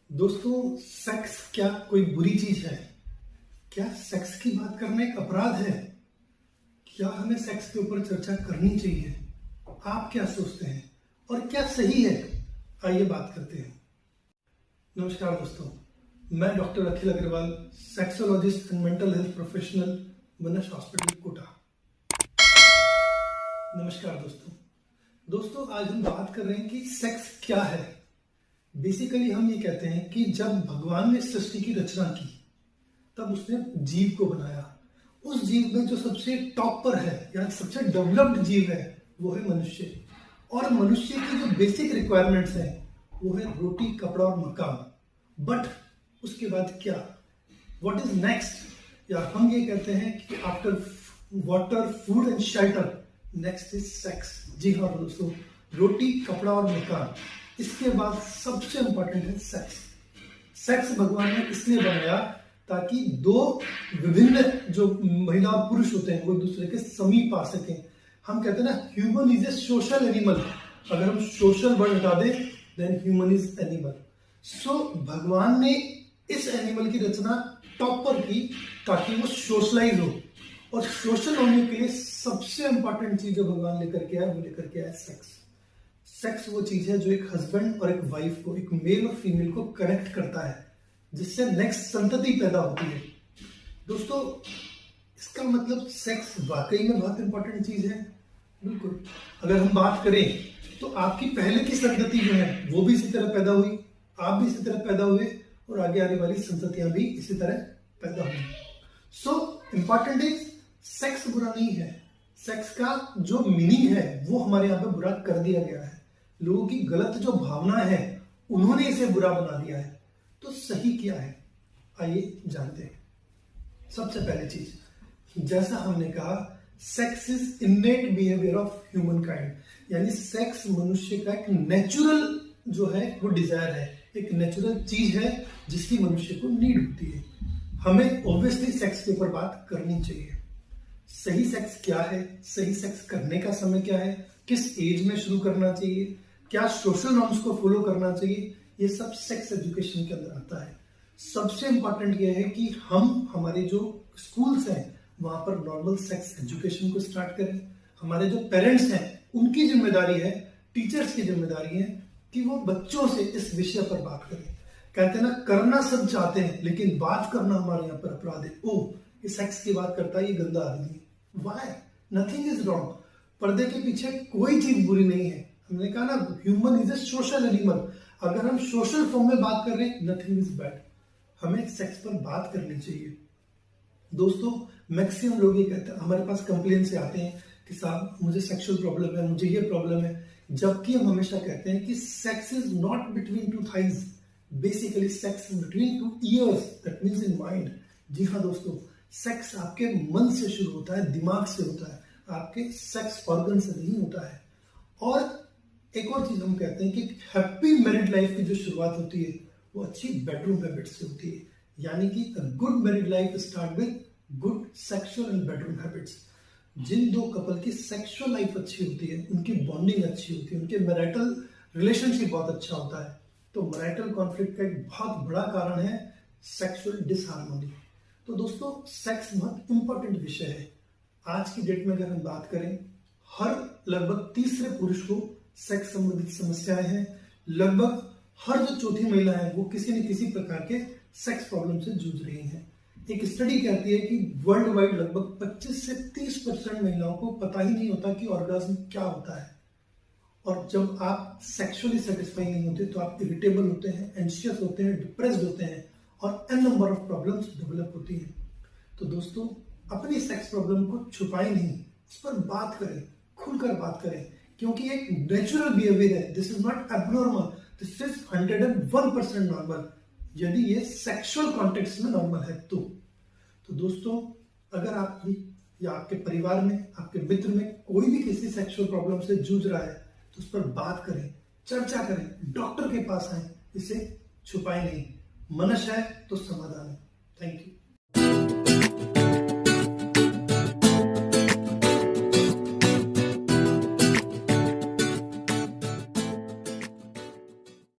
दोस्तों, सेक्स क्या कोई बुरी चीज है? क्या सेक्स की बात करना एक अपराध है? क्या हमें सेक्स के ऊपर चर्चा करनी चाहिए? आप क्या सोचते हैं और क्या सही है? आइए बात करते हैं। नमस्कार दोस्तों, मैं doctor Akhil Agarwal, sexologist and mental health professional, Manas hospital Kota. नमस्कार दोस्तों, आज हम बात कर रहे हैं कि सेक्स क्या है। बेसिकली हम ये कहते हैं कि जब भगवान ने सृष्टि की रचना की तब उसने जीव को बनाया। उस जीव में जो सबसे टॉप पर है या सबसे डेवलप्ड जीव है वो है मनुष्य। और मनुष्य की जो बेसिक रिक्वायरमेंट्स हैं वो है रोटी, कपड़ा और मकान। बट उसके बाद क्या? What is next? या हम ये कहते हैं कि after water, food and shelter, next is sex. जी हाँ दोस्तों, रोटी, कपड़ा और मकान, इसके बाद सबसे इंपॉर्टेंट है सेक्स। सेक्स भगवान ने इसलिए बनाया ताकि दो विभिन्न जो महिला और पुरुष होते हैं वो एक दूसरे के समीप आ सकें। हम कहते हैं ना, human is a social animal. अगर हम सोशल वर्ड हटा दें देन ह्यूमन इज एनिमल। सो भगवान ने इस एनिमल की रचना टॉप पर की ताकि वो सोशलाइज हो। और सोशल होने के लिए सबसे इंपॉर्टेंट चीज जो भगवान लेकर के आया वो लेकर के आया सेक्स। सेक्स वो चीज है जो एक हस्बैंड और एक वाइफ को, एक मेल और फीमेल को कनेक्ट करता है, जिससे नेक्स्ट संतति पैदा होती है। दोस्तों, इसका मतलब सेक्स वाकई में बहुत इंपॉर्टेंट चीज है। बिल्कुल, अगर हम बात करें तो आपकी पहले की संतति जो है वो भी इसी तरह पैदा हुई, आप भी इसी तरह पैदा हुए और आगे आने वाली संततियां भी इसी तरह पैदा हुई। सो इंपॉर्टेंट इज, सेक्स बुरा नहीं है। सेक्स का जो मीनिंग है वो हमारे यहाँ पे बुरा कर दिया गया है। लोगों की गलत जो भावना है उन्होंने इसे बुरा बना दिया है। तो सही क्या है, आइए जानते हैं। सबसे पहली चीज, जैसा हमने कहा, sex is innate behaviour of human kind. यानी सेक्स मनुष्य का एक नेचुरल जो है वो डिजायर है, एक नेचुरल चीज है जिसकी मनुष्य को नीड होती है। हमें ऑब्वियसली सेक्स के ऊपर बात करनी चाहिए। सही सेक्स क्या है, सही सेक्स करने का समय क्या है, किस एज में शुरू करना चाहिए, क्या सोशल नॉर्म्स को फॉलो करना चाहिए, ये सब सेक्स एजुकेशन के अंदर आता है। सबसे इंपॉर्टेंट ये है कि हम हमारे जो स्कूल्स हैं वहां पर नॉर्मल सेक्स एजुकेशन को स्टार्ट करें। हमारे जो पेरेंट्स हैं उनकी जिम्मेदारी है, टीचर्स की जिम्मेदारी है कि वो बच्चों से इस विषय पर बात करें। कहते हैं ना, करना सब चाहते हैं लेकिन बात करना हमारे यहाँ पर अपराध है। ओह, ये सेक्स की बात करता है, ये गंदा आदमी है। व्हाई? Nothing is wrong. पर्दे के पीछे कोई चीज बुरी नहीं है। हमने कहा ना, human is a social animal. अगर हम सोशल फॉर्म में बात कर रहे हैं, नथिंग इज बैड। हमें सेक्स पर बात करनी चाहिए। दोस्तों, मैक्सिमम लोग ये कहते हैं, हमारे पास कंप्लेन से आते हैं कि साहब मुझे सेक्सुअल प्रॉब्लम है, मुझे ये प्रॉब्लम है। जबकि हम हमेशा कहते हैं कि sex is not between two thighs, basically sex is between two ears, that means in mind. जी हाँ दोस्तों, सेक्स आपके मन से शुरू होता है, दिमाग से होता है, आपके सेक्स ऑर्गन से नहीं होता है। और एक और चीज हम कहते हैं कि हैप्पी मैरिड लाइफ की जो शुरुआत होती है वो अच्छी बेडरूम हैबिट्स से होती है। यानी कि good married life start with good sexual and bedroom habits. जिन दो कपल की सेक्सुअल लाइफ अच्छी होती है, उनकी बॉन्डिंग अच्छी होती है, उनके मैरिटल रिलेशनशिप बहुत अच्छा होता है। तो मैरिटल कॉन्फ्लिक्ट का एक बहुत बड़ा कारण है सेक्सुअल डिसहार्मनी। तो दोस्तों, सेक्स बहुत इंपॉर्टेंट विषय है। आज की डेट में अगर हम बात करें, हर लगभग तीसरे पुरुष को सेक्स संबंधित समस्याएं हैं। लगभग हर जो चौथी महिला है वो किसी न किसी प्रकार के सेक्स प्रॉब्लम से जूझ रही हैं। एक स्टडी कहती है कि वर्ल्ड वाइड लगभग 25 से 30% महिलाओं को पता ही नहीं होता कि ऑर्गाज्म क्या होता है। और जब आप सेक्सुअली सेटिस्फाई नहीं होते तो आप इरिटेबल होते हैं, एंशियस होते हैं, डिप्रेस्ड होते हैं और an number of problems develop होती हैं। तो दोस्तों, अपनी सेक्स प्रॉब्लम को छुपाएं नहीं, इस पर बात करें, खुलकर बात करें, क्योंकि एक नेचुरल बिहेवियर है। This is not abnormal, this is 101% normal, यदि ये सेक्सुअल कॉन्टेक्स्ट में नॉर्मल है तो दोस्तों, अगर आप या आपके परिवार में, आपके मित्र में कोई भी किसी सेक्सुअल प्रॉब्लम से जूझ रहा है तो उस पर बात करें, चर्चा करें, डॉक्टर के पास आए, इसे छुपाएं नहीं। मनश है तो समाधान है। Thank you.